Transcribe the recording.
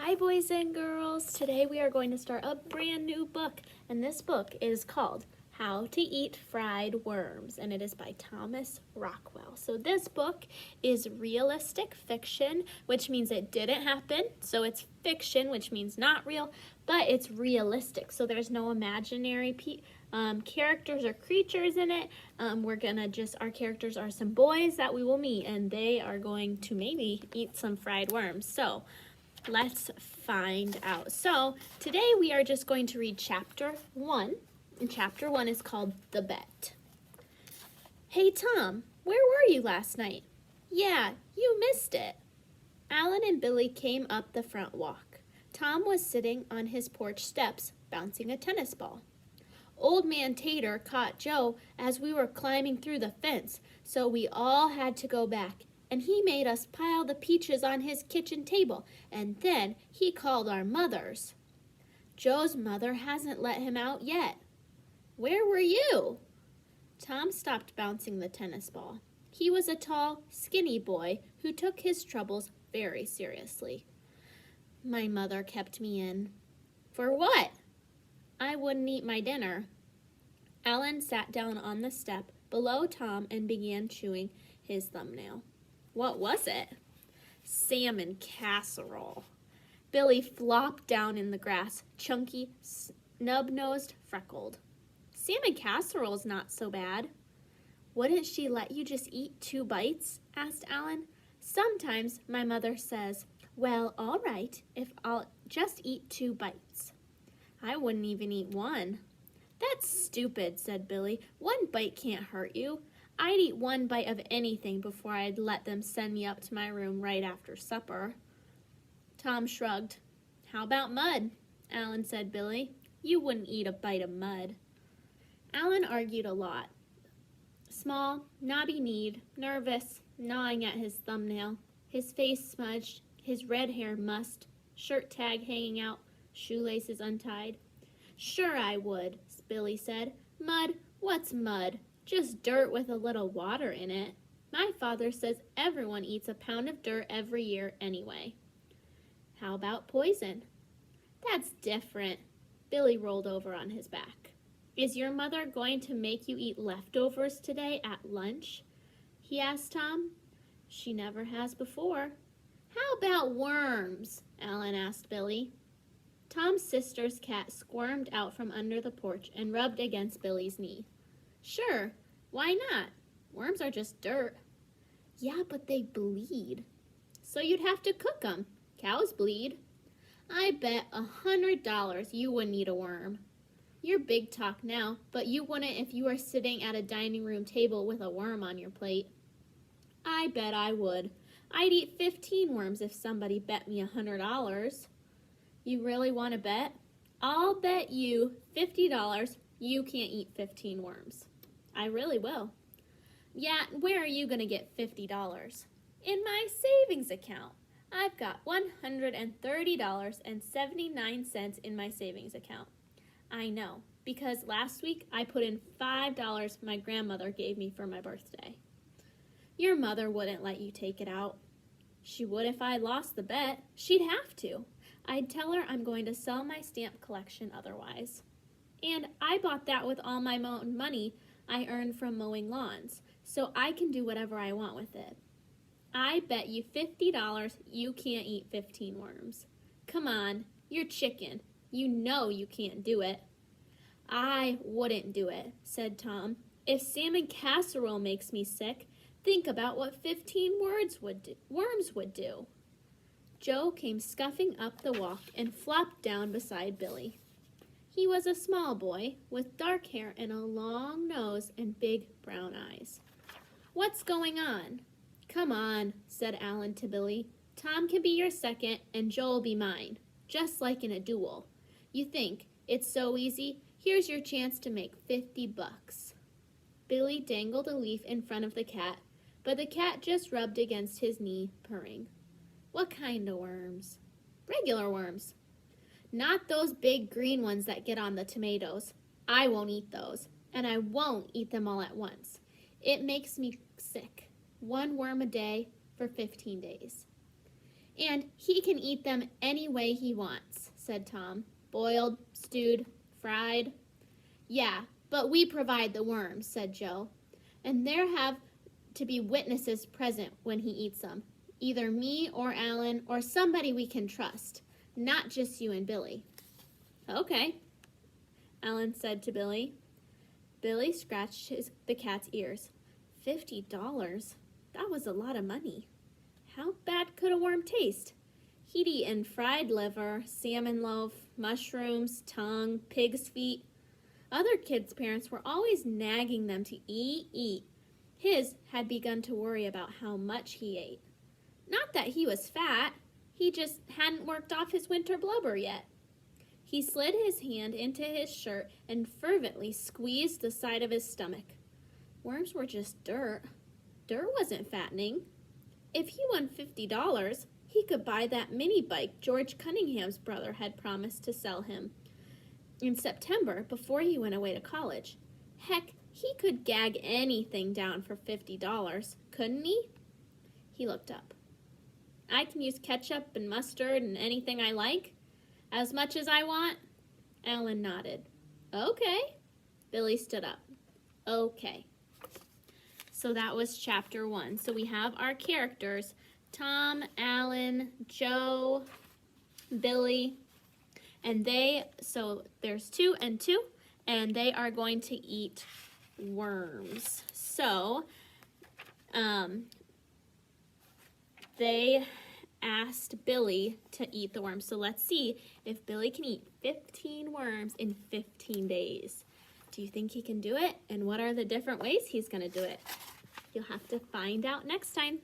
Hi, boys and girls. Today we are going to start a brand new book, and this book is called How to Eat Fried Worms, and it is by Thomas Rockwell. So this book is realistic fiction, which means it didn't happen. So it's fiction, which means not real, but it's realistic. So there's no imaginary characters or creatures in it. Our characters are some boys that we will meet, and they are going to maybe eat some fried worms. So let's find out. So today we are just going to read chapter 1, and chapter 1 is called The Bet. Hey Tom, where were you last night? Yeah, you missed it. Alan and Billy came up the front walk. Tom was sitting on his porch steps, bouncing a tennis ball. Old Man Tater caught Joe as we were climbing through the fence, so we all had to go back. And he made us pile the peaches on his kitchen table, and then he called our mothers. Joe's mother hasn't let him out yet. Where were you? Tom stopped bouncing the tennis ball. He was a tall, skinny boy who took his troubles very seriously. My mother kept me in. For what? I wouldn't eat my dinner. Alan sat down on the step below Tom and began chewing his thumbnail. What was it? Salmon casserole. Billy flopped down in the grass, chunky, snub-nosed, freckled. Salmon casserole's not so bad. Wouldn't she let you just eat 2 bites? Asked Alan. Sometimes my mother says, well, all right, if I'll just eat 2 bites. I wouldn't even eat 1. That's stupid, said Billy. 1 bite can't hurt you. I'd eat 1 bite of anything before I'd let them send me up to my room right after supper. Tom shrugged. How about mud? Alan said. Billy, you wouldn't eat a bite of mud. Alan argued a lot. Small, knobby-kneed, nervous, gnawing at his thumbnail, his face smudged, his red hair mussed, shirt tag hanging out, shoelaces untied. Sure I would, Billy said. Mud? What's mud? Just dirt with a little water in it. My father says everyone eats a pound of dirt every year anyway. How about poison? That's different. Billy rolled over on his back. Is your mother going to make you eat leftovers today at lunch? He asked Tom. She never has before. How about worms? Alan asked Billy. Tom's sister's cat squirmed out from under the porch and rubbed against Billy's knee. Sure, why not? Worms are just dirt. Yeah, but they bleed. So you'd have to cook them. Cows bleed. I bet $100 you wouldn't eat a worm. You're big talk now, but you wouldn't if you were sitting at a dining room table with a worm on your plate. I bet I would. I'd eat 15 worms if somebody bet me $100. You really want to bet? I'll bet you $50 you can't eat 15 worms. I really will. Yeah, where are you going to get $50? In my savings account. I've got $130.79 in my savings account. I know, because last week I put in $5 my grandmother gave me for my birthday. Your mother wouldn't let you take it out. She would if I lost the bet. She'd have to. I'd tell her I'm going to sell my stamp collection otherwise. And I bought that with all my own money I earned from mowing lawns, so I can do whatever I want with it. I bet you $50 you can't eat 15 worms. Come on, you're chicken. You know you can't do it. I wouldn't do it, said Tom. If salmon casserole makes me sick, think about what 15 worms would do. Joe came scuffing up the walk and flopped down beside Billy. He was a small boy with dark hair and a long nose and big brown eyes. What's going on? Come on, said Alan to Billy. Tom can be your second and Joe'll be mine, just like in a duel. You think, it's so easy? Here's your chance to make $50. Billy dangled a leaf in front of the cat, but the cat just rubbed against his knee, purring. What kind of worms? Regular worms. Not those big green ones that get on the tomatoes. I won't eat those, and I won't eat them all at once. It makes me sick. 1 worm a day for 15 days. And he can eat them any way he wants, said Tom. Boiled, stewed, fried. Yeah, but we provide the worms, said Joe. And there have to be witnesses present when he eats them. Either me or Alan or somebody we can trust. Not just you and Billy. Okay, Alan said to Billy. Billy scratched the cat's ears. $50? That was a lot of money. How bad could a worm taste? He'd eaten fried liver, salmon loaf, mushrooms, tongue, pig's feet. Other kids' parents were always nagging them to eat. His had begun to worry about how much he ate. Not that he was fat, he just hadn't worked off his winter blubber yet. He slid his hand into his shirt and fervently squeezed the side of his stomach. Worms were just dirt. Dirt wasn't fattening. If he won $50, he could buy that mini bike George Cunningham's brother had promised to sell him in September before he went away to college. Heck, he could gag anything down for $50, couldn't he? He looked up. I can use ketchup and mustard and anything I like? As much as I want? Alan nodded. Okay. Billy stood up. Okay. So that was chapter 1. So we have our characters, Tom, Alan, Joe, Billy, and there's 2 and 2, and they are going to eat worms. So, they asked Billy to eat the worms. So let's see if Billy can eat 15 worms in 15 days. Do you think he can do it? And what are the different ways he's going to do it? You'll have to find out next time.